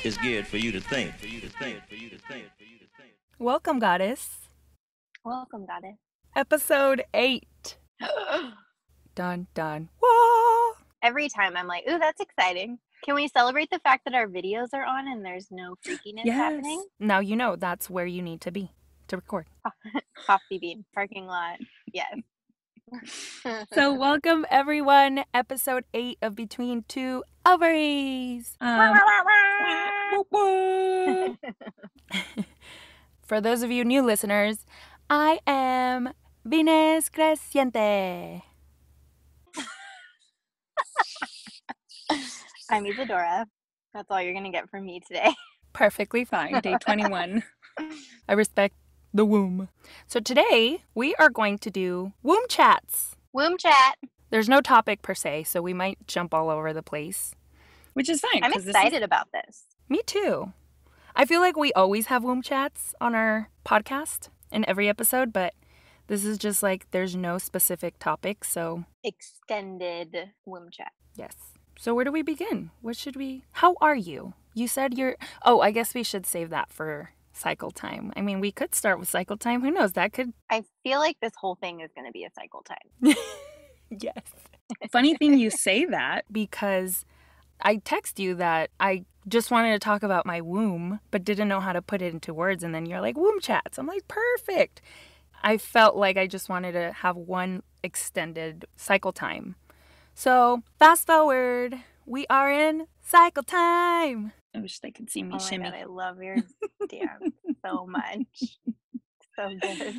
is geared for you to think. Welcome, Goddess. Welcome, Goddess. Episode 8. Dun, dun. Whoa! Every time I'm like, ooh, that's exciting. Can we celebrate the fact that our videos are on and there's no freakiness happening? Now you know that's where you need to be to record. Coffee bean, parking lot. Yes. So welcome, everyone. Episode 8 of Between Two Ovaries. For those of you new listeners, I am Venus Creciente. I'm Isadora. That's all you're going to get from me today. Perfectly fine. Day 21. I respect the womb. So today we are going to do womb chats. Womb chat. There's no topic per se, so we might jump all over the place. Which is fine. I'm excited about this. Me too. I feel like we always have womb chats on our podcast in every episode, but this is just like there's no specific topic, so... Extended womb chat. Yes. So where do we begin? How are you? You said you're... Oh, I guess we should save that for cycle time. I mean, we could start with cycle time. Who knows? That could... I feel like this whole thing is going to be a cycle time. Yes. Funny thing you say that, because I text you that I just wanted to talk about my womb, but didn't know how to put it into words. And then you're like, womb chats. I'm like, perfect. I felt like I just wanted to have one extended cycle time. So fast forward, we are in cycle time. I wish they could see me shimmy. Oh my God, I love your dance so much. So good.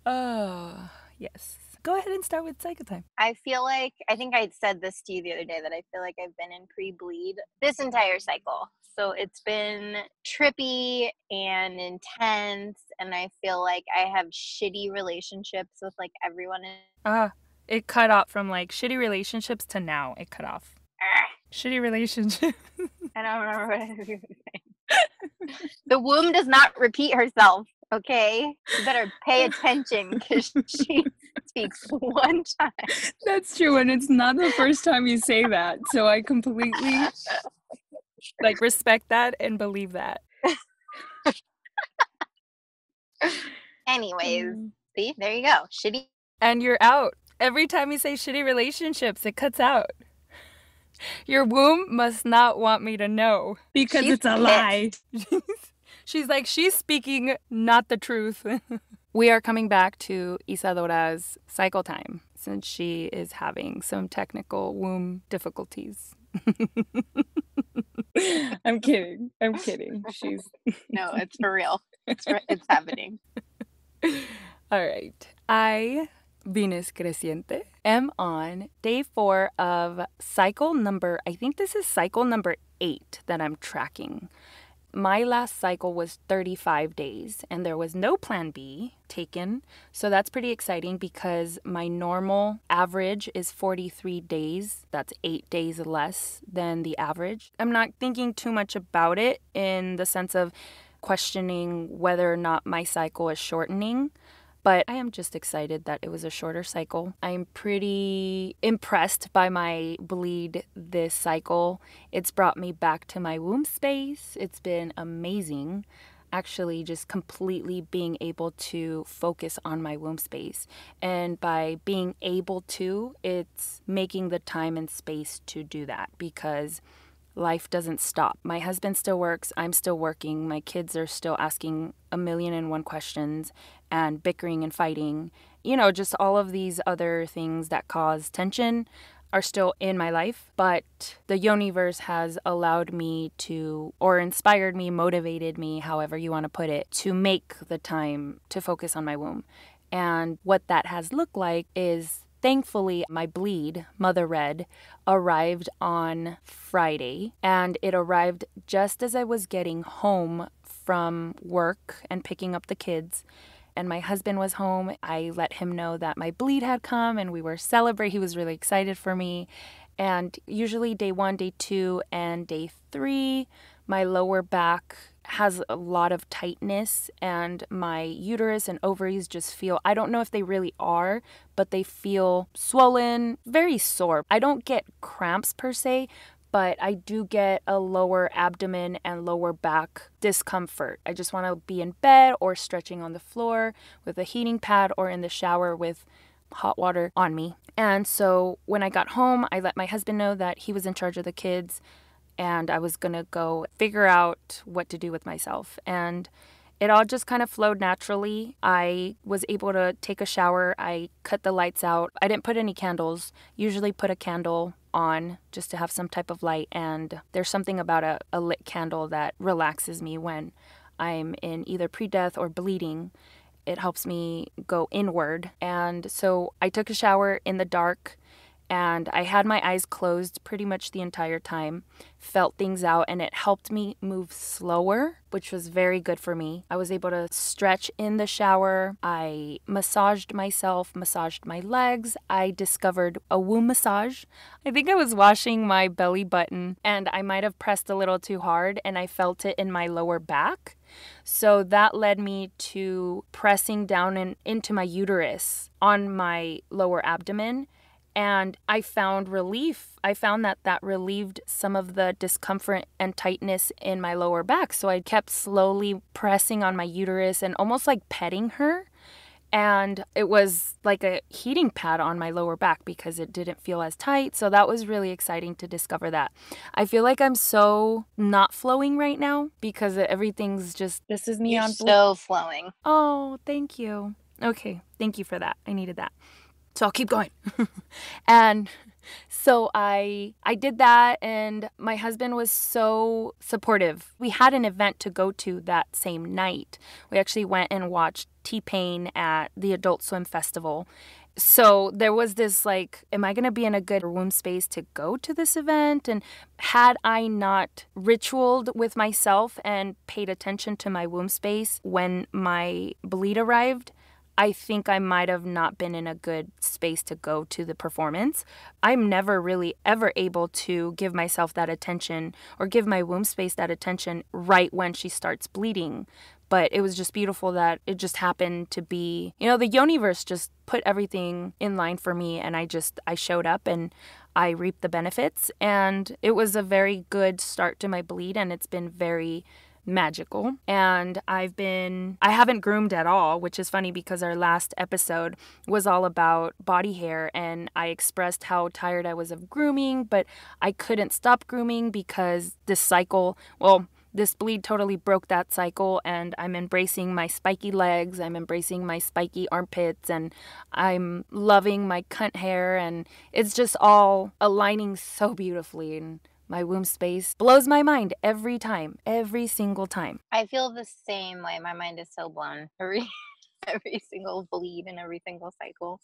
Oh, yes. Go ahead and start with cycle time. I think I said this to you the other day, that I feel like I've been in pre-bleed this entire cycle. So it's been trippy and intense, and I feel like I have shitty relationships with like everyone. It cut off from like shitty relationships to now. It cut off. Shitty relationship. I don't remember what I was going to say. The womb does not repeat herself, okay? You better pay attention because she speaks one time. That's true, and it's not the first time you say that. So I completely respect that and believe that. Anyways, see, there you go. Shitty. And you're out. Every time you say shitty relationships, it cuts out. Your womb must not want me to know because it's a lie. She's like, she's speaking not the truth. We are coming back to Isadora's cycle time since she is having some technical womb difficulties. I'm kidding. She's No, it's for real. It's happening. All right. I, Venus Creciente, am on day 4 of cycle number, I think this is cycle number 8 that I'm tracking. My last cycle was 35 days and there was no plan B taken. So that's pretty exciting because my normal average is 43 days. That's 8 days less than the average. I'm not thinking too much about it in the sense of questioning whether or not my cycle is shortening. But I am just excited that it was a shorter cycle. I'm pretty impressed by my bleed this cycle. It's brought me back to my womb space. It's been amazing. Actually, just completely being able to focus on my womb space. And by being able to, it's making the time and space to do that because life doesn't stop. My husband still works. I'm still working. My kids are still asking 1,000,001 questions and bickering and fighting. You know, just all of these other things that cause tension are still in my life. But the Yoniverse has allowed me to, or inspired me, motivated me, however you want to put it, to make the time to focus on my womb. And what that has looked like is, thankfully, my bleed, Mother Red, arrived on Friday, and it arrived just as I was getting home from work and picking up the kids. And my husband was home. I let him know that my bleed had come and we were celebrating. He was really excited for me. And usually day 1, day 2, and day 3, my lower back has a lot of tightness and my uterus and ovaries just feel, I don't know if they really are, but they feel swollen, very sore. I don't get cramps per se, but I do get a lower abdomen and lower back discomfort. I just want to be in bed or stretching on the floor with a heating pad or in the shower with hot water on me. And so when I got home, I let my husband know that he was in charge of the kids and I was going to go figure out what to do with myself. And it all just kind of flowed naturally. I was able to take a shower. I cut the lights out. I didn't put any candles. Usually put a candle on just to have some type of light. And there's something about a lit candle that relaxes me when I'm in either pre-death or bleeding. It helps me go inward. And so I took a shower in the dark and I had my eyes closed pretty much the entire time, felt things out, and it helped me move slower, which was very good for me. I was able to stretch in the shower. I massaged myself, massaged my legs. I discovered a womb massage. I think I was washing my belly button and I might have pressed a little too hard and I felt it in my lower back. So that led me to pressing down into my uterus on my lower abdomen. And I found relief. I found that relieved some of the discomfort and tightness in my lower back. So I kept slowly pressing on my uterus and almost like petting her. And it was like a heating pad on my lower back because it didn't feel as tight. So that was really exciting to discover that. I feel like I'm so not flowing right now because everything's just, this is me You're on so flowing. Oh, thank you. Okay, thank you for that. I needed that. So I'll keep going. And so I did that and my husband was so supportive. We had an event to go to that same night. We actually went and watched T-Pain at the Adult Swim Festival. So there was this like, am I going to be in a good womb space to go to this event? And had I not ritualed with myself and paid attention to my womb space when my bleed arrived, I think I might have not been in a good space to go to the performance. I'm never really ever able to give myself that attention or give my womb space that attention right when she starts bleeding. But it was just beautiful that it just happened to be, the universe just put everything in line for me and I showed up and I reaped the benefits. And it was a very good start to my bleed and it's been very magical. And I haven't groomed at all, which is funny because our last episode was all about body hair and I expressed how tired I was of grooming, but I couldn't stop grooming because this bleed totally broke that cycle and I'm embracing my spiky legs, I'm embracing my spiky armpits, and I'm loving my cunt hair, and it's just all aligning so beautifully. And my womb space blows my mind every time, every single time. I feel the same way. My mind is so blown every single bleed and every single cycle.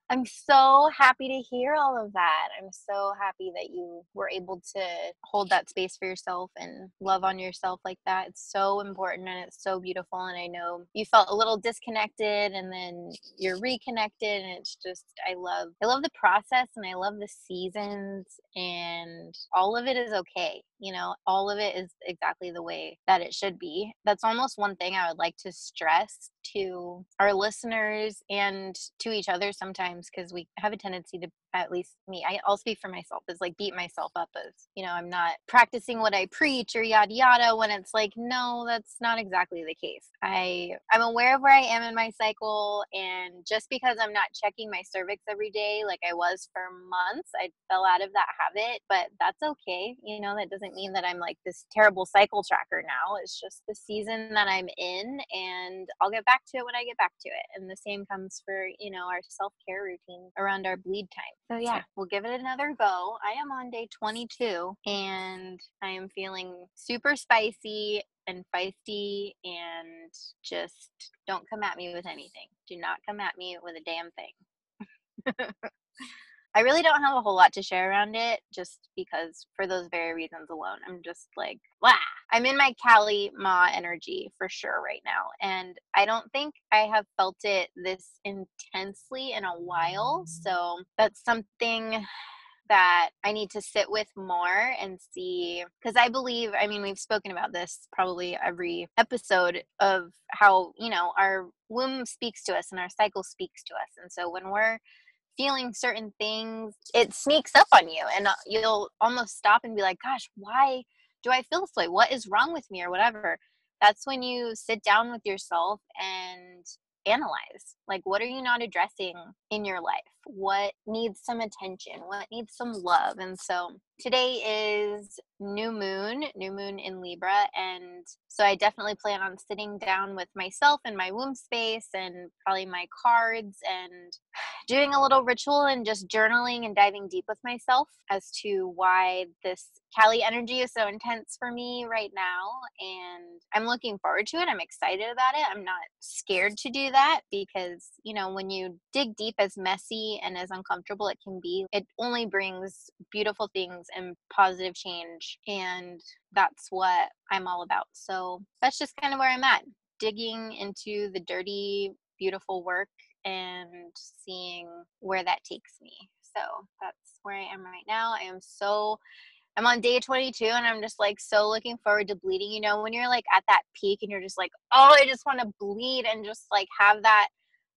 I'm so happy to hear all of that. I'm so happy that you were able to hold that space for yourself and love on yourself like that. It's so important and it's so beautiful. And I know you felt a little disconnected and then you're reconnected. And it's just, I love the process and I love the seasons and all of it is okay. All of it is exactly the way that it should be. That's almost one thing I would like to stress to our listeners and to each other sometimes, because we have a tendency to, at least me, I'll speak for myself, is like beat myself up as, I'm not practicing what I preach or yada yada, when it's like, no, that's not exactly the case. I'm aware of where I am in my cycle, and just because I'm not checking my cervix every day like I was for months, I fell out of that habit, but that's okay. That doesn't mean that I'm like this terrible cycle tracker now. It's just the season that I'm in, and I'll get back to it when I get back to it. And the same comes for, our self-care routine around our bleed time. So yeah, we'll give it another go. I am on day 22 and I am feeling super spicy and feisty, and just don't come at me with anything. Do not come at me with a damn thing. I really don't have a whole lot to share around it, just because for those very reasons alone. I'm just like, wow. I'm in my Kali Ma energy for sure right now. And I don't think I have felt it this intensely in a while. So that's something that I need to sit with more and see, because I believe, we've spoken about this probably every episode of how, our womb speaks to us and our cycle speaks to us. And so when we're feeling certain things, it sneaks up on you, and you'll almost stop and be like, gosh, why do I feel this way? What is wrong with me, or whatever? That's when you sit down with yourself and analyze, like, what are you not addressing in your life? What needs some attention? What needs some love? And so today is new moon in Libra, and so I definitely plan on sitting down with myself in my womb space and probably my cards and doing a little ritual and just journaling and diving deep with myself as to why this Kali energy is so intense for me right now. And I'm looking forward to it. I'm excited about it. I'm not scared to do that because, you know, when you dig deep, as messy and as uncomfortable it can be, it only brings beautiful things and positive change. And that's what I'm all about. So that's just kind of where I'm at, digging into the dirty, beautiful work and seeing where that takes me. So that's where I am right now. I'm on day 22 and I'm just like so looking forward to bleeding. You know, when you're like at that peak and you're just like, oh, I just want to bleed and just like have that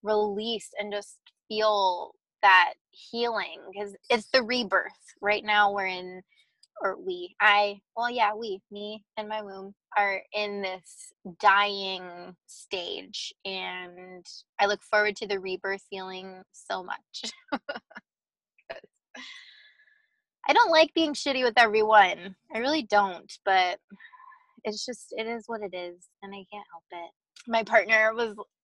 release and just feel that healing, because it's the rebirth. Right now we're in, or me and my womb are in this dying stage, and I look forward to the rebirth feeling so much. I don't like being shitty with everyone. I really don't, but it is what it is, and I can't help it. My partner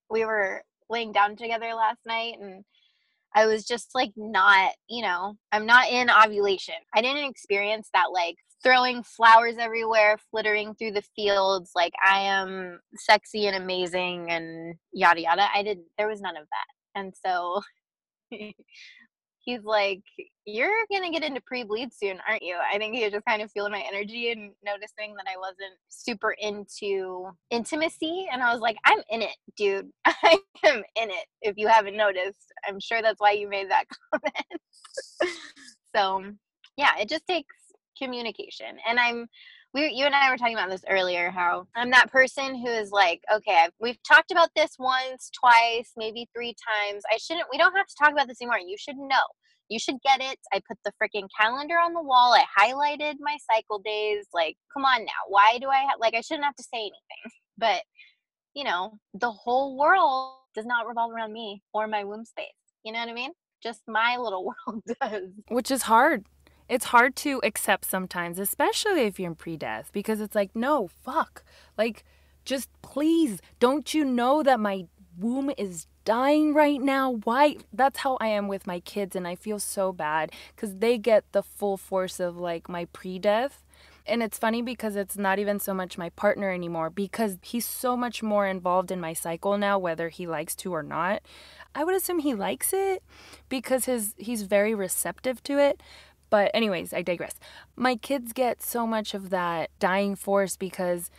we were laying down together last night, and I was just like not, I'm not in ovulation. I didn't experience that like throwing flowers everywhere, flittering through the fields, like I am sexy and amazing and yada yada. There was none of that. And so he's like, you're going to get into pre-bleed soon, aren't you? I think he was just kind of feeling my energy and noticing that I wasn't super into intimacy. And I was like, I'm in it, dude. I am in it. If you haven't noticed, I'm sure that's why you made that comment. So yeah, it just takes communication. And you and I were talking about this earlier, how I'm that person who is like, okay, we've talked about this once, twice, maybe 3 times. We don't have to talk about this anymore. You should know. You should get it. I put the freaking calendar on the wall. I highlighted my cycle days. Like, come on now. Why do I shouldn't have to say anything. But, the whole world does not revolve around me or my womb space. You know what I mean? Just my little world does. Which is hard. It's hard to accept sometimes, especially if you're in pre-death, because it's like, no, fuck. Like, just please, don't you know that my womb is dying right now? Why? That's how I am with my kids, and I feel so bad because they get the full force of like my pre-death. And it's funny because it's not even so much my partner anymore, because he's so much more involved in my cycle now, whether he likes to or not. I would assume he likes it because he's very receptive to it. But anyways, I digress. My kids get so much of that dying force because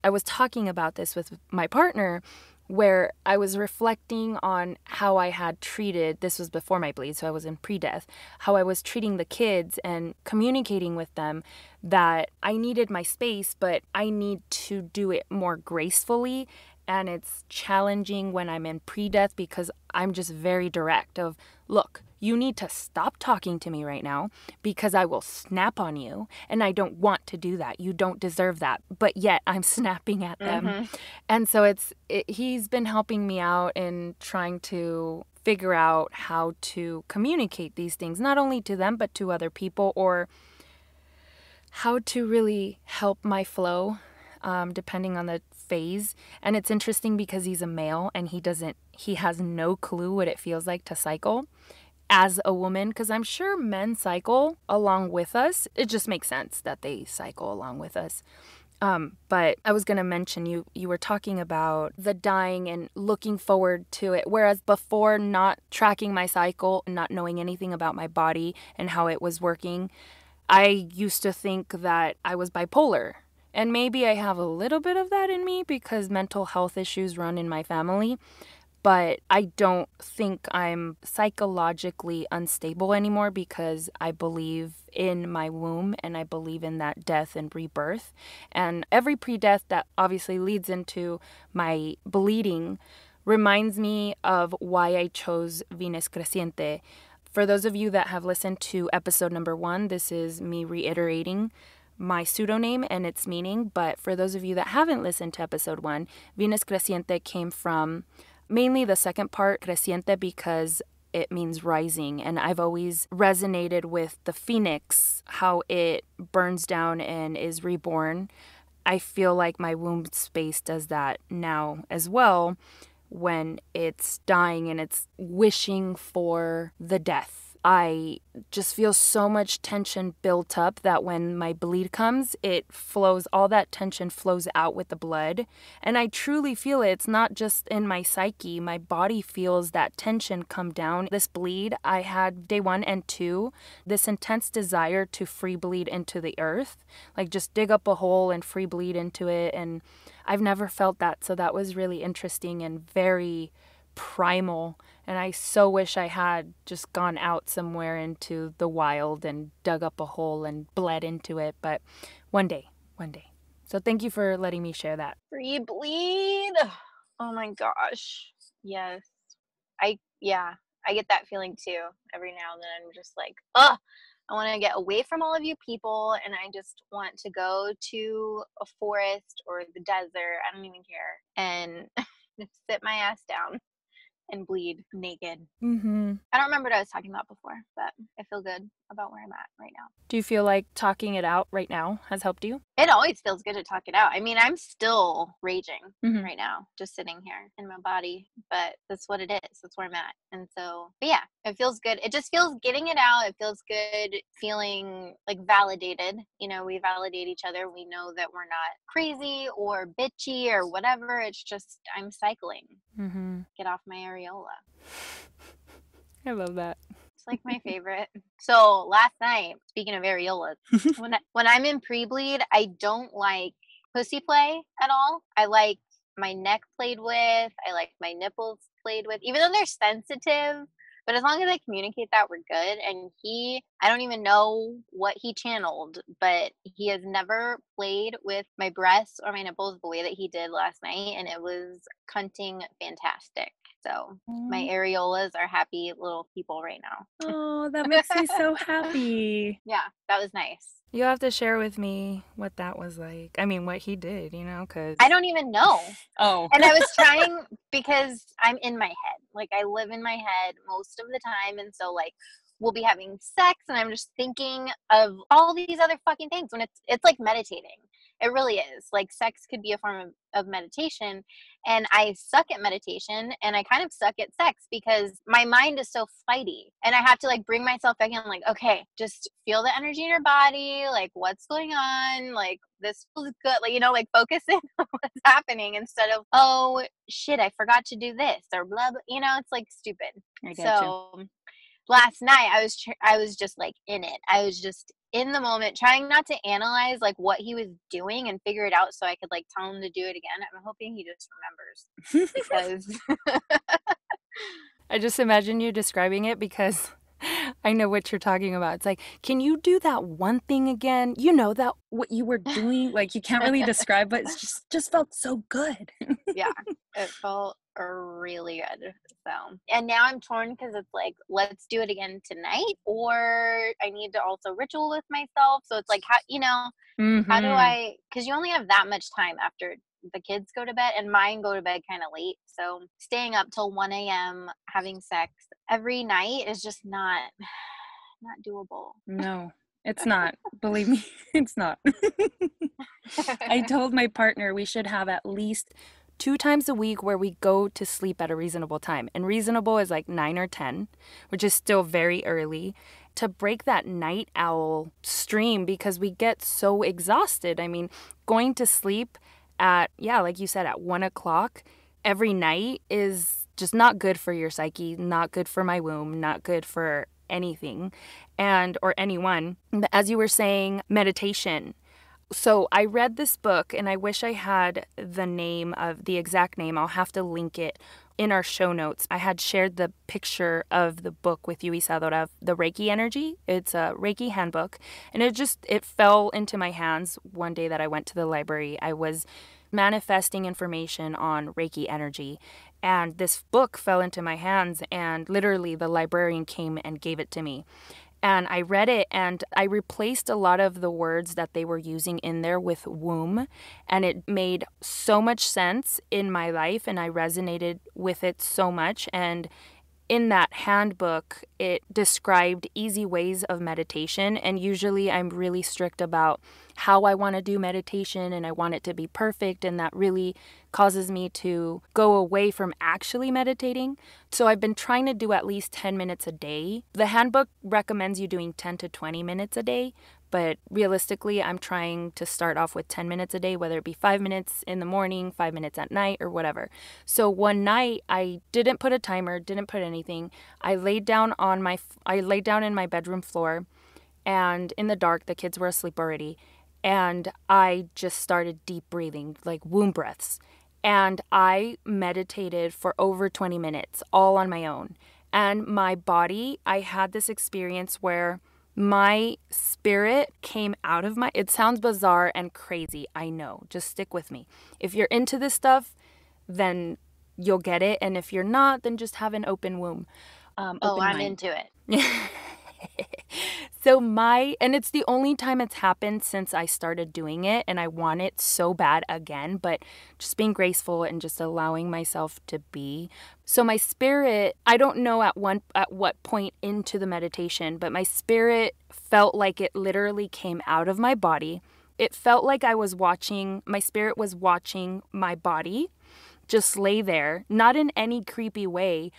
I was talking about this with my partner, where I was reflecting on how I had treated, this was before my bleed, so I was in pre-death, how I was treating the kids and communicating with them that I needed my space, but I need to do it more gracefully. And it's challenging when I'm in pre-death because I'm just very direct of, look, you need to stop talking to me right now because I will snap on you, and I don't want to do that. You don't deserve that. But yet I'm snapping at them. Mm-hmm. And so he's been helping me out in trying to figure out how to communicate these things, not only to them, but to other people, or how to really help my flow, depending on the phase. And it's interesting because he's a male and he has no clue what it feels like to cycle as a woman, because I'm sure men cycle along with us. It just makes sense that they cycle along with us. But I was going to mention, you were talking about the dying and looking forward to it. Whereas before, not tracking my cycle, not knowing anything about my body and how it was working, I used to think that I was bipolar. And maybe I have a little bit of that in me because mental health issues run in my family. But I don't think I'm psychologically unstable anymore because I believe in my womb and I believe in that death and rebirth. And every pre-death that obviously leads into my bleeding reminds me of why I chose Venus Creciente For those of you that have listened to episode number 1, this is me reiterating my pseudonym and its meaning. But for those of you that haven't listened to episode 1, Venus Creciente came from mainly the second part, Creciente, because it means rising. And I've always resonated with the phoenix, how it burns down and is reborn. I feel like my womb space does that now as well, when it's dying and it's wishing for the death. I just feel so much tension built up that when my bleed comes, it flows, all that tension flows out with the blood. And I truly feel it. It's not just in my psyche. My body feels that tension come down. This bleed, I had day 1 and 2, this intense desire to free bleed into the earth, like just dig up a hole and free bleed into it. And I've never felt that. So that was really interesting and very primal. And I so wish I had just gone out somewhere into the wild and dug up a hole and bled into it. But one day. So thank you for letting me share that. Free bleed. Oh my gosh. Yes. I get that feeling too. Every now and then I'm just like, I want to get away from all of you people, and I just want to go to a forest or the desert. I don't even care. And just sit my ass down and bleed naked. Mm-hmm. I don't remember what I was talking about before, but I feel good about where I'm at right now. Do you feel like talking it out right now has helped you? It always feels good to talk it out. I mean, I'm still raging Mm-hmm. right now, just sitting here in my body, but that's what it is. That's where I'm at. And so, but yeah, it feels good. It just feels getting it out. It feels good feeling like validated. You know, we validate each other. We know that we're not crazy or bitchy or whatever. It's just, I'm cycling. Mm-hmm. Get off my areola. I love that. It's like my favorite. So last night, speaking of areolas, when I'm in pre-bleed, I don't like pussy play at all. I like my neck played with. I like my nipples played with, even though they're sensitive. But as long as I communicate that, we're good. And I don't even know what he channeled, but he has never played with my breasts or my nipples the way that he did last night. And it was cunting fantastic. So my areolas are happy little people right now. Oh, that makes me so happy. Yeah, that was nice. You have to share with me what that was like. I mean, what he did, because... I don't even know. Oh. And I was trying, because I'm in my head. Like, I live in my head most of the time. And so, like, we'll be having sex, and I'm just thinking of all these other fucking things when it's like meditating. It really is. Like, sex could be a form of meditation, and I suck at meditation, and I kind of suck at sex because my mind is so flighty, and I have to, like, bring myself back in, like, okay, just feel the energy in your body, like, what's going on, like, this feels good, like, like, focus in on what's happening instead of, oh, shit, I forgot to do this, or blah, blah, it's, like, stupid. I get you. Last night I was just like in it. I was just in the moment, trying not to analyze like what he was doing and figure it out so I could like tell him to do it again. I'm hoping he just remembers because I just imagine you describing it because I know what you're talking about. It's like, can you do that one thing again? That what you were doing, like you can't really describe, but it's just felt so good. Yeah, it felt really good. So, and now I'm torn because it's like, let's do it again tonight, or I need to also ritual with myself. So it's like, how how do I? Because you only have that much time after the kids go to bed, and mine go to bed kind of late. So staying up till 1 a.m. having sex every night is just not doable. No, it's not. Believe me, it's not. I told my partner we should have at least 2 times a week where we go to sleep at a reasonable time. And reasonable is like 9 or 10, which is still very early, to break that night owl stream because we get so exhausted. I mean, going to sleep at, like you said, at 1 o'clock every night is just not good for your psyche, not good for my womb, not good for anything or anyone. As you were saying, meditation. So I read this book, and I wish I had the exact name. I'll have to link it in our show notes. I had shared the picture of the book with you, Isadora, the Reiki energy. It's a Reiki handbook, and it fell into my hands one day that I went to the library. I was manifesting information on Reiki energy, And this book fell into my hands, and literally the librarian came and gave it to me. And I read it, and I replaced a lot of the words that they were using in there with womb. And it made so much sense in my life, and I resonated with it so much. And in that handbook, it described easy ways of meditation. And usually I'm really strict about how I want to do meditation, and I want it to be perfect. And that really causes me to go away from actually meditating. So I've been trying to do at least 10 minutes a day. The handbook recommends you doing 10 to 20 minutes a day. But realistically, I'm trying to start off with 10 minutes a day, whether it be 5 minutes in the morning, 5 minutes at night, or whatever. So one night, I didn't put a timer, didn't put anything. I laid down in my bedroom floor, and in the dark, the kids were asleep already. And I just started deep breathing, like womb breaths. And I meditated for over 20 minutes, all on my own. And my body, I had this experience where my spirit came out of my, it sounds bizarre and crazy, I know, just stick with me. If you're into this stuff, then you'll get it. And if you're not, then just have an open womb. I'm Mind. into it. So and it's the only time it's happened since I started doing it, and I want it so bad again, but just being graceful and just allowing myself to be. So my spirit, I don't know at what point into the meditation, but my spirit felt like it literally came out of my body. It felt like my spirit was watching my body just lay there, not in any creepy way,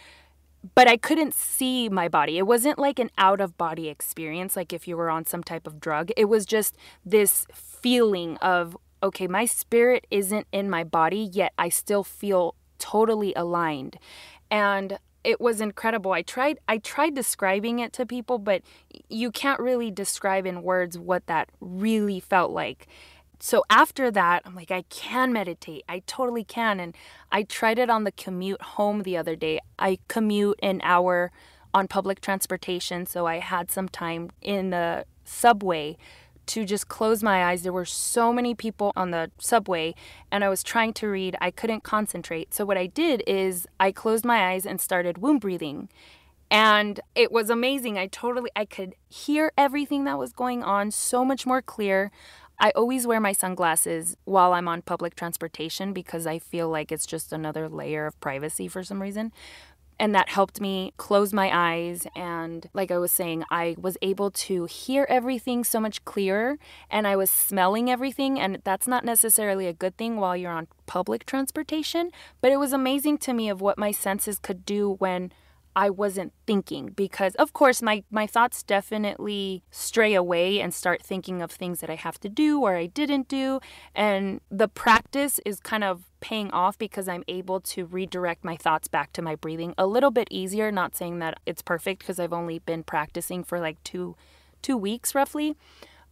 but I couldn't see my body. It wasn't like an out-of-body experience, like if you were on some type of drug. It was just this feeling of, okay, my spirit isn't in my body, yet I still feel totally aligned. And it was incredible. I tried describing it to people, but you can't really describe in words what that really felt like. So after that, I'm like, I can meditate. I totally can. And I tried it on the commute home the other day. I commute an hour on public transportation, so I had some time in the subway to just close my eyes. There were so many people on the subway, and I was trying to read. I couldn't concentrate. So what I did is I closed my eyes and started womb breathing. And it was amazing. I could hear everything that was going on so much more clear. I always wear my sunglasses while I'm on public transportation because I feel like it's just another layer of privacy for some reason. And that helped me close my eyes. And like I was saying, I was able to hear everything so much clearer, and I was smelling everything. And that's not necessarily a good thing while you're on public transportation, but it was amazing to me of what my senses could do when I wasn't thinking, because of course my thoughts definitely stray away and start thinking of things that I have to do or I didn't do. And the practice is kind of paying off because I'm able to redirect my thoughts back to my breathing a little bit easier. Not saying that it's perfect because I've only been practicing for like two weeks roughly.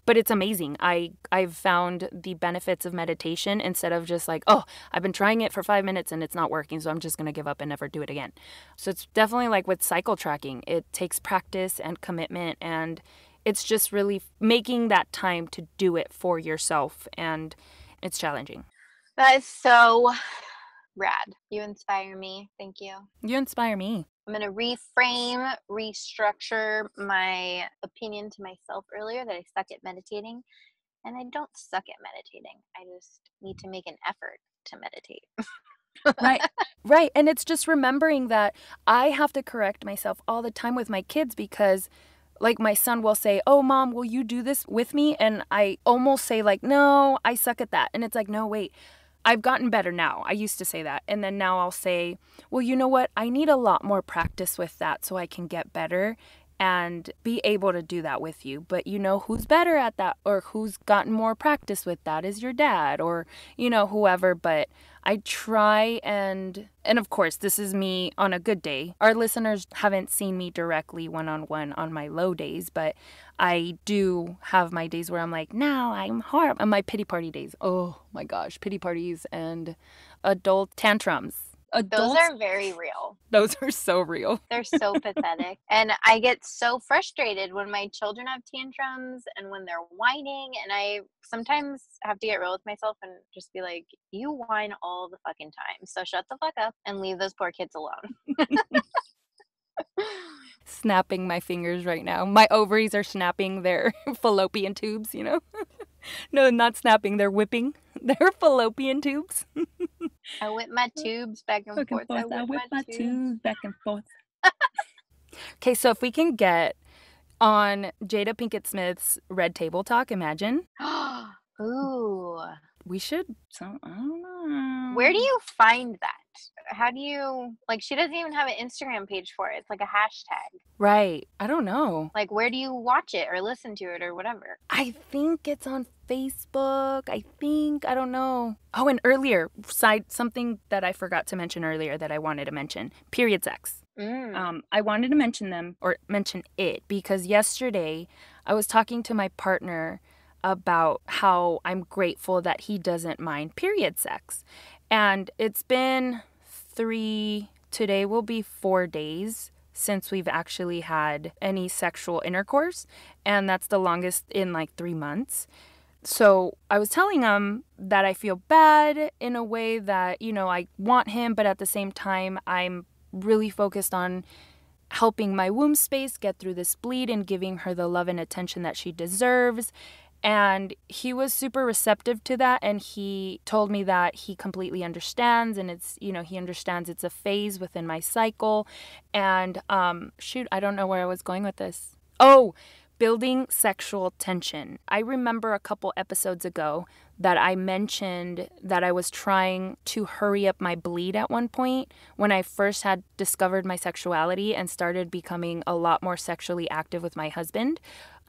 But it's amazing. I've found the benefits of meditation instead of just like, oh, I've been trying it for 5 minutes and it's not working, so I'm just going to give up and never do it again. So it's definitely like with cycle tracking. It takes practice and commitment, and it's just really making that time to do it for yourself, and it's challenging. That is so rad. You inspire me. Thank you. You inspire me. I'm going to reframe, restructure my opinion to myself earlier that I suck at meditating. And I don't suck at meditating. I just need to make an effort to meditate. Right. And it's just remembering that I have to correct myself all the time with my kids because like my son will say, oh, Mom, will you do this with me? And I almost say like, no, I suck at that. And it's like, no, wait. I've gotten better now. I used to say that. And then now I'll say, well, you know what? I need a lot more practice with that so I can get better and be able to do that with you. But you know who's better at that or who's gotten more practice with that is your dad or, you know, whoever. But I try and of course, this is me on a good day. Our listeners haven't seen me directly one-on-one on my low days, but I do have my days where I'm like, no, I'm horrible. And my pity party days. Oh my gosh, pity parties and adult tantrums. Those Adults, are very real. those are so real. They're so pathetic. And I get so frustrated when my children have tantrums and when they're whining. And I sometimes have to get real with myself and just be like, you whine all the fucking time. So shut the fuck up and leave those poor kids alone. Snapping my fingers right now. My ovaries are snapping their fallopian tubes, you know? No, not snapping. They're whipping their fallopian tubes. I whip my tubes back and Back and forth. forth. I whip my tubes. Back and forth. Okay, so if we can get on Jada Pinkett Smith's Red Table Talk, imagine. Ooh. We should, I don't know. Where do you find that? How do you, like, she doesn't even have an Instagram page for it. It's like a hashtag. Right. I don't know. Like, where do you watch it or listen to it or whatever? I think it's on Facebook. I don't know. Oh, and earlier, something that I forgot to mention earlier that I wanted to mention, period sex. I wanted to mention it because yesterday I was talking to my partner about how I'm grateful that he doesn't mind period sex. And it's been today will be 4 days since we've actually had any sexual intercourse. And that's the longest in like 3 months. So I was telling him that I feel bad in a way that, I want him, but at the same time, I'm really focused on helping my womb space get through this bleed and giving her the love and attention that she deserves. And he was super receptive to that. And he told me that he completely understands. And it's, he understands it's a phase within my cycle. And I don't know where I was going with this. Oh, building sexual tension. I remember a couple episodes ago that I mentioned that I was trying to hurry up my bleed at one point when I first had discovered my sexuality and started becoming a lot more sexually active with my husband.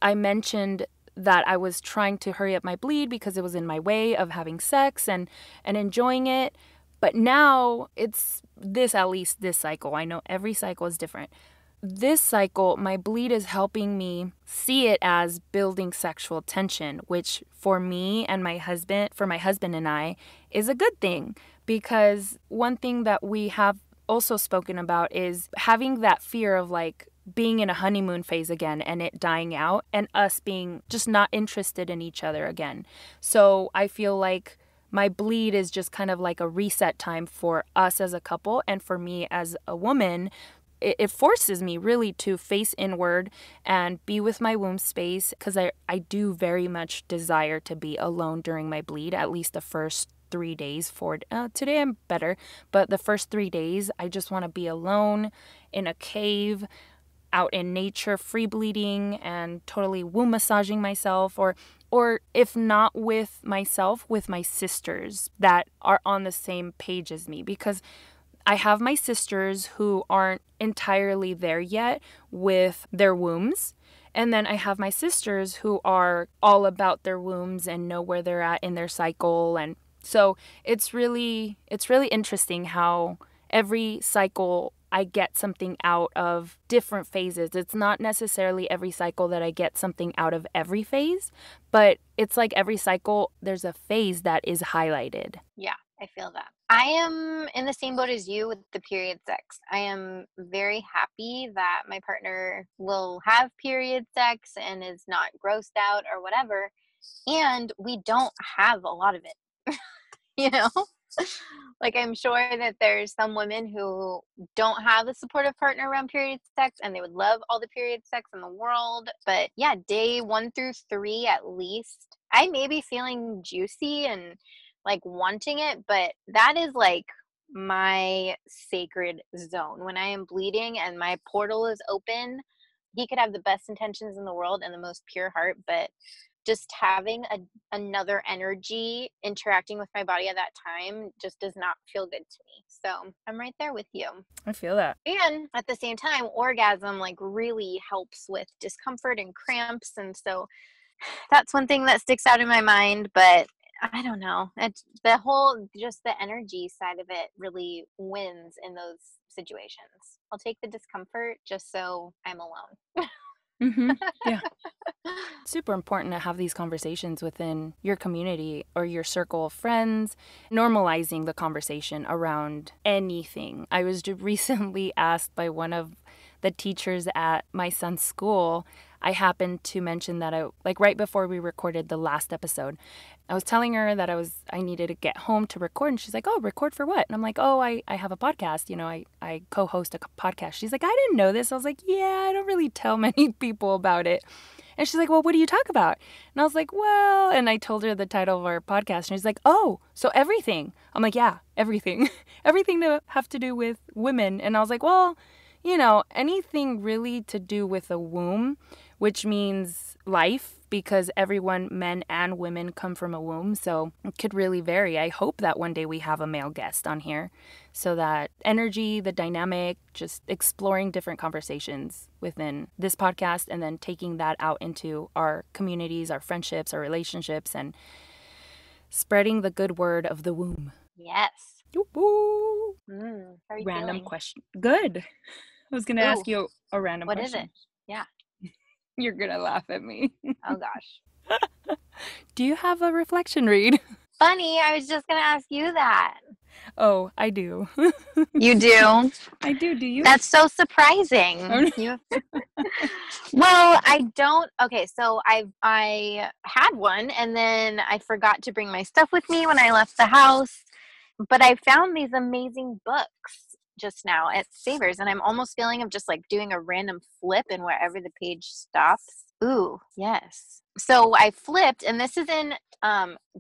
I mentioned that I was trying to hurry up my bleed because it was in my way of having sex and enjoying it. But now it's at least this cycle. I know every cycle is different. This cycle, my bleed is helping me see it as building sexual tension, which for me and my husband and I, is a good thing. Because one thing that we have also spoken about is having that fear of like being in a honeymoon phase again and it dying out and us being just not interested in each other again. So I feel like my bleed is just kind of like a reset time for us as a couple and for me as a woman. It forces me really to face inward and be with my womb space because I do very much desire to be alone during my bleed, at least the first 3 days. Today I'm better, but the first 3 days I just want to be alone in a cave, out in nature, free bleeding and totally womb massaging myself, or if not with myself, with my sisters that are on the same page as me, because I have my sisters who aren't entirely there yet with their wombs. And then I have my sisters who are all about their wombs and know where they're at in their cycle. And so it's really interesting how every cycle I get something out of different phases. It's not necessarily every cycle that I get something out of every phase, but it's like every cycle there's a phase that is highlighted. Yeah, I feel that. I am in the same boat as you with the period sex. I am very happy that my partner will have period sex and is not grossed out or whatever. And we don't have a lot of it, you know? Like, I'm sure that there's some women who don't have a supportive partner around period sex and they would love all the period sex in the world. But yeah, day 1 through 3 at least, I may be feeling juicy and like wanting it, but that is like my sacred zone. When I am bleeding and my portal is open, he could have the best intentions in the world and the most pure heart, but just having another energy interacting with my body at that time just does not feel good to me. So I'm right there with you. I feel that. And at the same time, orgasm like really helps with discomfort and cramps. And so that's one thing that sticks out in my mind, but I don't know. It's just the energy side of it really wins in those situations. I'll take the discomfort just so I'm alone. Mm-hmm. Yeah. Super important to have these conversations within your community or your circle of friends, normalizing the conversation around anything. I was recently asked by one of the teachers at my son's school. I happened to mention that like right before we recorded the last episode, I was telling her that I needed to get home to record, and she's like, "Oh, record for what?" And I'm like, "Oh, I have a podcast. I co-host a podcast." She's like, "I didn't know this." I was like, "Yeah, I don't really tell many people about it." And she's like, "Well, what do you talk about?" And I was like, "Well," and I told her the title of our podcast. And she's like, "Oh, so everything." I'm like, "Yeah, everything." Everything to have to do with women. And I was like, "Well, anything really to do with a womb, which means life, because everyone, men and women, come from a womb. So it could really vary. I hope that one day we have a male guest on here so that energy, the dynamic, just exploring different conversations within this podcast and then taking that out into our communities, our friendships, our relationships, and spreading the good word of the womb." Yes. Woo-hoo. How are you Random feeling? question. Good. I was going to ask you a random what question. What is it? Yeah. You're going to laugh at me. Oh, gosh. Do you have a reflection read? Funny, I was just going to ask you that. Oh, I do. You do? I do. Do you? That's so surprising. Well, I don't. Okay, so I had one, and then I forgot to bring my stuff with me when I left the house. But I found these amazing books just now at Savers, and I'm almost feeling of just like doing a random flip and wherever the page stops. Ooh, yes. So I flipped, and this is in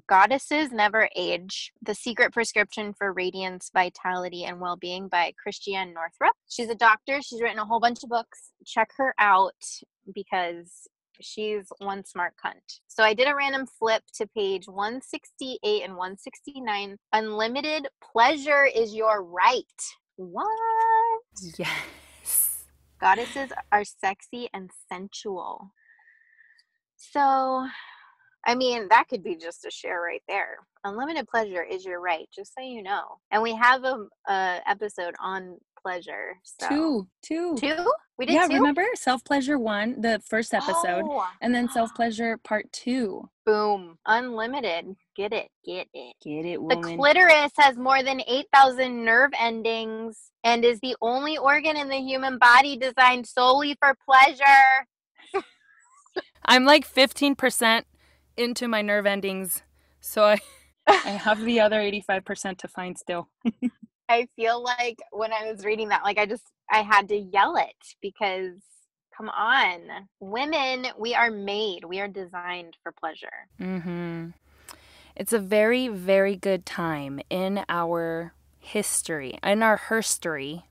Goddesses Never Age, The Secret Prescription for Radiance, Vitality, and Well-Being by Christiane Norhrup. She's a doctor. She's written a whole bunch of books. Check her out because she's one smart cunt. So I did a random flip to page 168 and 169. Unlimited pleasure is your right. What? Yes. Goddesses are sexy and sensual. So, I mean, that could be just a share right there. Unlimited pleasure is your right, just so you know. And we have a episode on pleasure. So. Two. We did Yeah, two? remember Self-Pleasure 1, the first episode, Oh. and then Self-Pleasure Part 2. Boom. Unlimited. Get it. Get it, The woman. clitoris has more than 8,000 nerve endings and is the only organ in the human body designed solely for pleasure. I'm like 15% into my nerve endings, so I have the other 85% to find still. I feel like when I was reading that, like I had to yell it because come on. Women, we are designed for pleasure. Mm-hmm. It's a very, very good time in our history, in our herstory,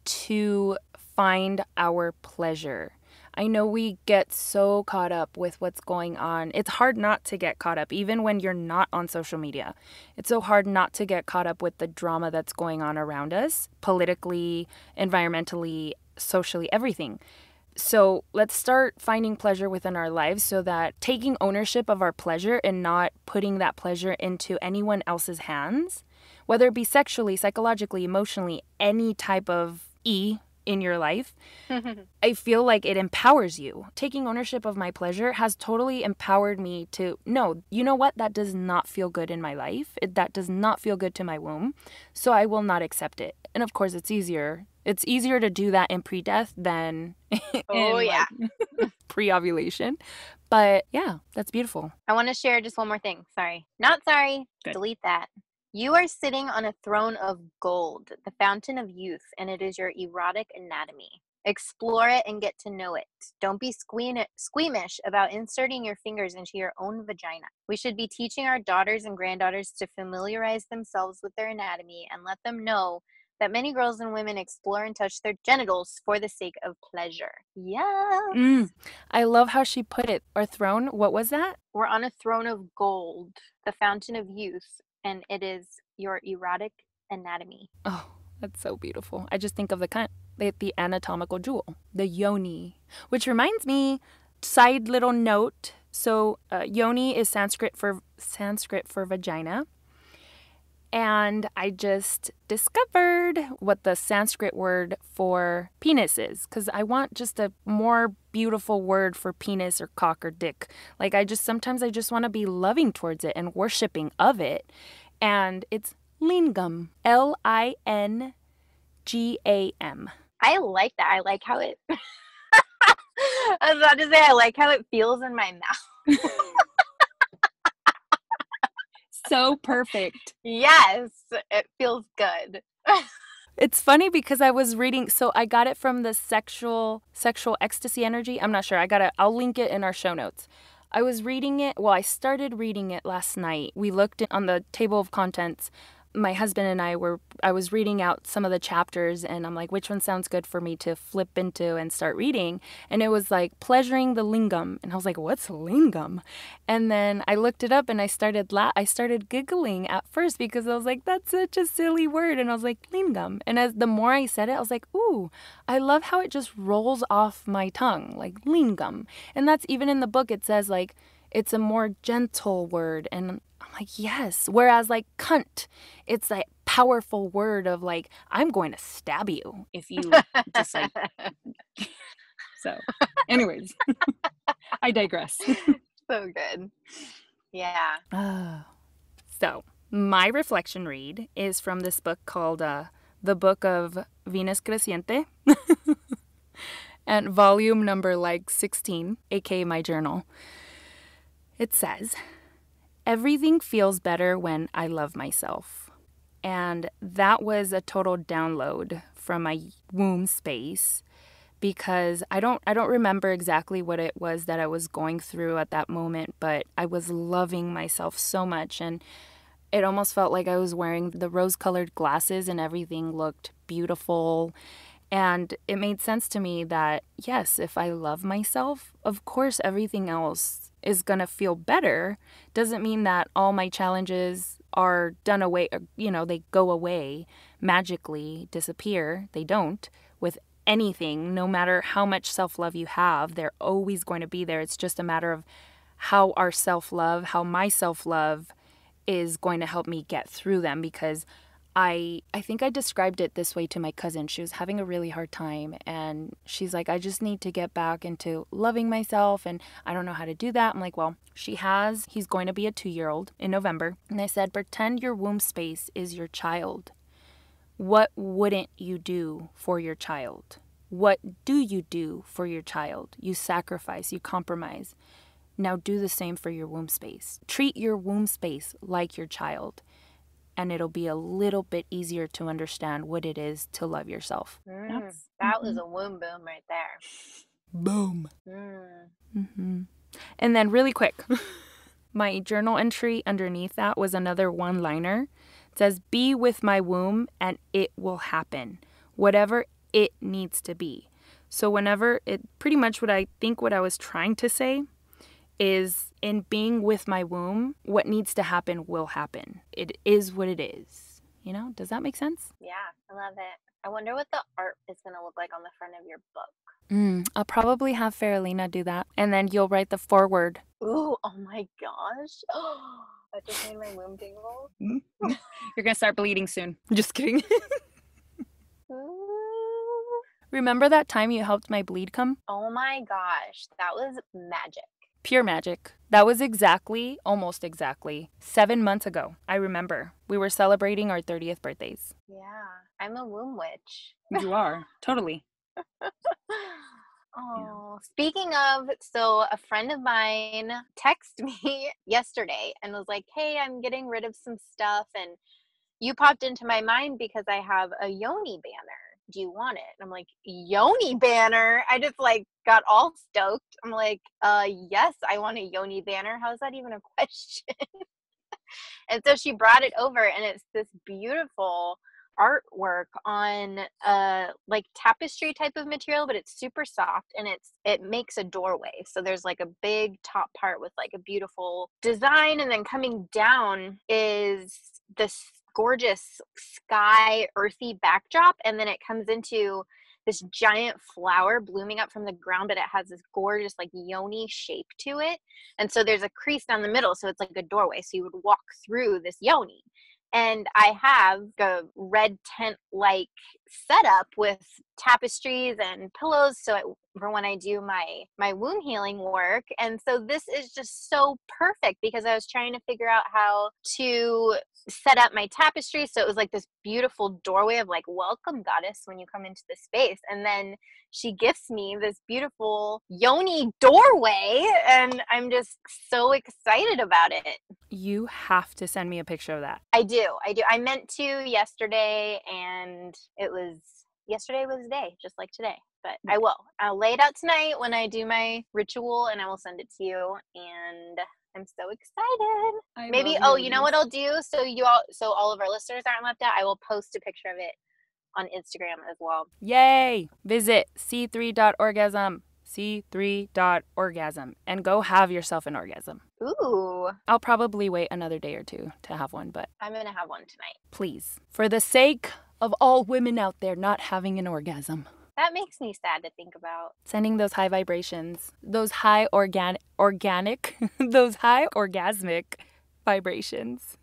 to find our pleasure. I know we get so caught up with what's going on. It's hard not to get caught up, even when you're not on social media. It's so hard not to get caught up with the drama that's going on around us, politically, environmentally, socially, everything. So let's start finding pleasure within our lives so that taking ownership of our pleasure and not putting that pleasure into anyone else's hands, whether it be sexually, psychologically, emotionally, any type of in your life, I feel like it empowers you. Taking ownership of my pleasure has totally empowered me to know, you know what, that does not feel good in my life. That does not feel good to my womb. So I will not accept it. And of course, it's easier. It's easier to do that in pre-death than pre-ovulation. But yeah, that's beautiful. I want to share just one more thing. Sorry. Not sorry. Good. Delete that. You are sitting on a throne of gold, the fountain of youth, and it is your erotic anatomy. Explore it and get to know it. Don't be squeamish about inserting your fingers into your own vagina. We should be teaching our daughters and granddaughters to familiarize themselves with their anatomy and let them know that many girls and women explore and touch their genitals for the sake of pleasure. Yes. I love how she put it. Our throne, what was that? We're on a throne of gold, the fountain of youth, and it is your erotic anatomy. Oh, that's so beautiful. I just think of the anatomical jewel, the yoni, which reminds me, side little note. So yoni is Sanskrit for vagina. And I just discovered what the Sanskrit word for penis is, because I want just a more beautiful word for penis or cock or dick. Like sometimes I just want to be loving towards it and worshiping of it. And it's lingam, Lingam. I like that. I like how it, I was about to say, I like how it feels in my mouth. So perfect. Yes, it feels good. It's funny because I was reading, so I got it from the sexual ecstasy energy. I'm not sure. I'll link it in our show notes. I was reading it, well, I started reading it last night. We looked on the table of contents. My husband and I was reading out some of the chapters, and I'm like, which one sounds good for me to flip into and start reading? And it was like pleasuring the lingam. And I was like, what's lingam? And then I looked it up and I started giggling at first because I was like, that's such a silly word. And I was like, lingam. And as the more I said it, I was like, ooh, I love how it just rolls off my tongue, like lingam. And that's even in the book, it says like, it's a more gentle word. And I'm like, yes. Whereas like cunt, it's that powerful word of like, I'm going to stab you if you just like. So, anyways, I digress. So good. Yeah. So, my reflection read is from this book called The Book of Venus Creciente. And volume number like 16, aka my journal. It says, everything feels better when I love myself. And that was a total download from my womb space because I don't remember exactly what it was that I was going through at that moment, but I was loving myself so much, and it almost felt like I was wearing the rose-colored glasses and everything looked beautiful. And it made sense to me that, yes, if I love myself, of course everything else is going to feel better. Doesn't mean that all my challenges are done away, they go away, magically disappear. They don't with anything. No matter how much self-love you have, they're always going to be there. It's just a matter of how my self-love is going to help me get through them, because I think I described it this way to my cousin. She was having a really hard time, and she's like, I just need to get back into loving myself, and I don't know how to do that. I'm like, well, he's going to be a 2-year-old in November. And I said, pretend your womb space is your child. What wouldn't you do for your child? What do you do for your child? You sacrifice, you compromise. Now do the same for your womb space. Treat your womb space like your child, and it'll be a little bit easier to understand what it is to love yourself. That was a womb boom right there. Boom. And then really quick, my journal entry underneath that was another one-liner. It says, be with my womb and it will happen, whatever it needs to be. So pretty much what I was trying to say is, in being with my womb, what needs to happen will happen. It is what it is. Does that make sense? Yeah, I love it. I wonder what the art is going to look like on the front of your book. I'll probably have Faralina do that. And then you'll write the foreword. Ooh, oh my gosh. That just made my womb tingle. You're going to start bleeding soon. Just kidding. Remember that time you helped my bleed come? Oh my gosh, that was magic. Pure magic. That was almost exactly 7 months ago. I remember. We were celebrating our 30th birthdays. Yeah, I'm a womb witch. You are. Totally. Oh, speaking of, so a friend of mine texted me yesterday and was like, hey, I'm getting rid of some stuff, and you popped into my mind because I have a yoni banner. Do you want it? And I'm like, yoni banner? I just got all stoked. I'm like, yes, I want a yoni banner. How is that even a question? And so she brought it over, and it's this beautiful artwork on tapestry type of material, but it's super soft, and it makes a doorway. So there's a big top part with a beautiful design, and then coming down is this gorgeous sky earthy backdrop, and then it comes into this giant flower blooming up from the ground, but it has this gorgeous yoni shape to it. And so there's a crease down the middle, so it's like a doorway, so you would walk through this yoni. And I have a red tent-like setup with tapestries and pillows for when I do my wound healing work. And so this is just so perfect because I was trying to figure out how to set up my tapestry so it was like this beautiful doorway of like, welcome goddess when you come into the space. And then she gifts me this beautiful yoni doorway, and I'm just so excited about it. You have to send me a picture of that. I do. I meant to yesterday, and yesterday was the day, just like today. But I will. I'll lay it out tonight when I do my ritual, and I will send it to you. And I'm so excited. Maybe, you know what I'll do? So all of our listeners aren't left out, I will post a picture of it on Instagram as well. Yay! Visit c3.orgasm. c3.orgasm and go have yourself an orgasm. Ooh. I'll probably wait another day or two to have one, but I'm going to have one tonight. Please. For the sake of all women out there not having an orgasm. That makes me sad to think about. Sending those high vibrations, those high those high orgasmic vibrations.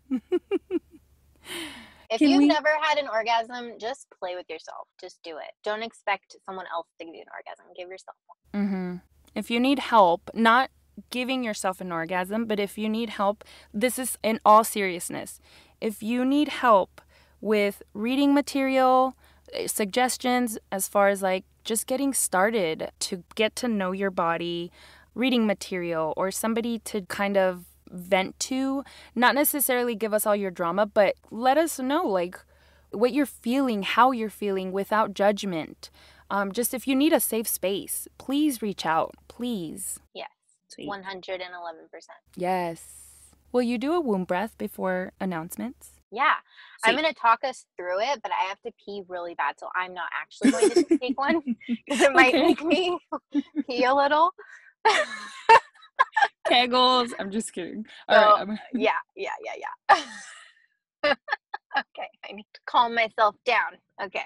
If you've never had an orgasm, just play with yourself. Just do it. Don't expect someone else to give you an orgasm. Give yourself one. Mm-hmm. If you need help, not giving yourself an orgasm, but if you need help, this is in all seriousness. If you need help with reading material, suggestions as far as like just getting started to get to know your body, reading material, or somebody to kind of vent to, not necessarily give us all your drama, but let us know like what you're feeling, how you're feeling without judgment. Just if you need a safe space, please reach out, please. Yes, sweet. 111%. Yes. Will you do a womb breath before announcements? Yeah. Sweet. I'm going to talk us through it, but I have to pee really bad, so I'm not actually going to take one because it might make me pee a little. Kegels. I'm just kidding. So, all right. Yeah. Okay, I need to calm myself down. Okay.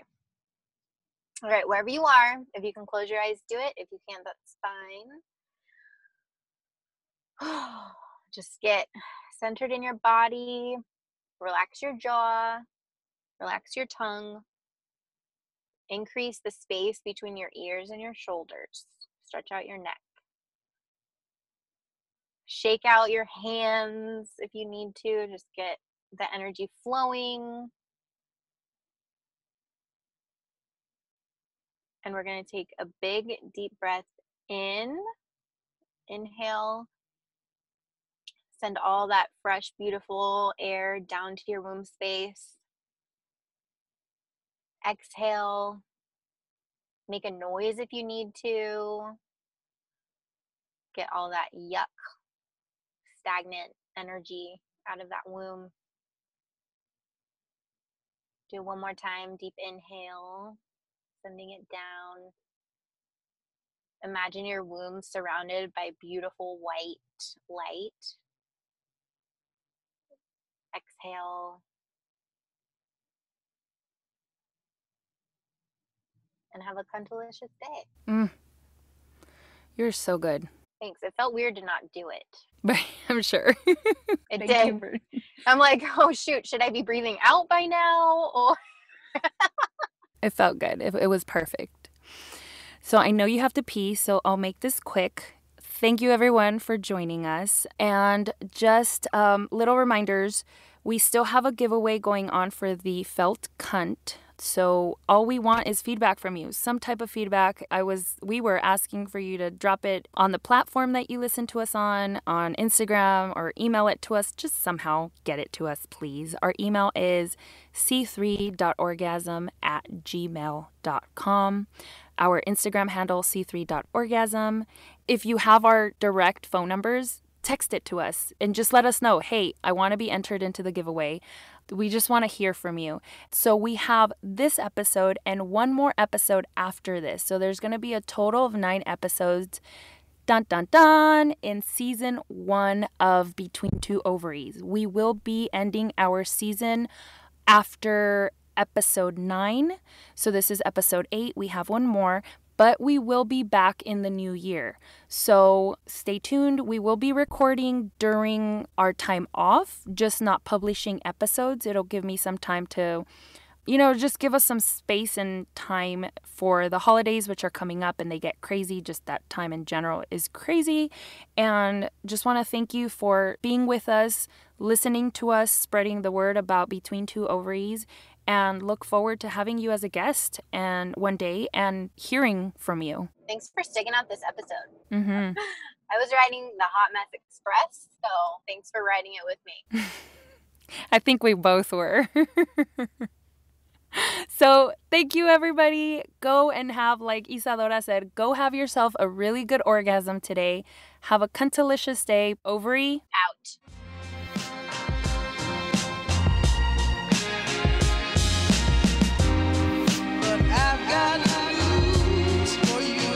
All right, wherever you are, if you can close your eyes, do it. If you can't, that's fine. Just get centered in your body. Relax your jaw. Relax your tongue. Increase the space between your ears and your shoulders. Stretch out your neck. Shake out your hands if you need to. Just get the energy flowing. And we're going to take a big, deep breath in. Inhale. Send all that fresh, beautiful air down to your womb space. Exhale. Make a noise if you need to. Get all that yuck, stagnant energy out of that womb. Do one more time. Deep inhale. Sending it down. Imagine your womb surrounded by beautiful white light. Exhale. And have a cuntulicious day. You're so good. Thanks. It felt weird to not do it. But I'm sure. It did. I'm like, oh shoot, should I be breathing out by now? Or It felt good. It was perfect. So I know you have to pee, so I'll make this quick. Thank you everyone for joining us. And just little reminders, we still have a giveaway going on for the felt cunt. So all we want is feedback from you, some type of feedback. We were asking for you to drop it on the platform that you listen to us on Instagram, or email it to us. Just somehow get it to us, please. Our email is c3.orgasm@gmail.com. Our Instagram handle, c3.orgasm. If you have our direct phone numbers, text it to us and just let us know, hey, I want to be entered into the giveaway. We just want to hear from you. So we have this episode and one more episode after this. So there's going to be a total of 9 episodes, dun dun dun, in season 1 of Between Two Ovaries. We will be ending our season after episode 9. So this is episode 8. We have one more. but we will be back in the new year. So stay tuned. We will be recording during our time off, just not publishing episodes. It'll give me some time to, just give us some space and time for the holidays, which are coming up and they get crazy. Just that time in general is crazy. And just want to thank you for being with us, listening to us, spreading the word about Between Two Ovaries, and look forward to having you as a guest and one day and hearing from you. Thanks for sticking out this episode. Mm-hmm. I was riding the Hot Mess Express, so thanks for riding it with me. I think we both were. So thank you, everybody. Go and have, like Isadora said, go have yourself a really good orgasm today. Have a cuntalicious day. Ovary out. But I've got news for you.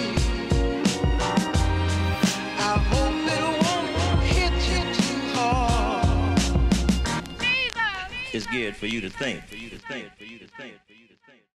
I hope it won't hit you too hard. It's good for you to think.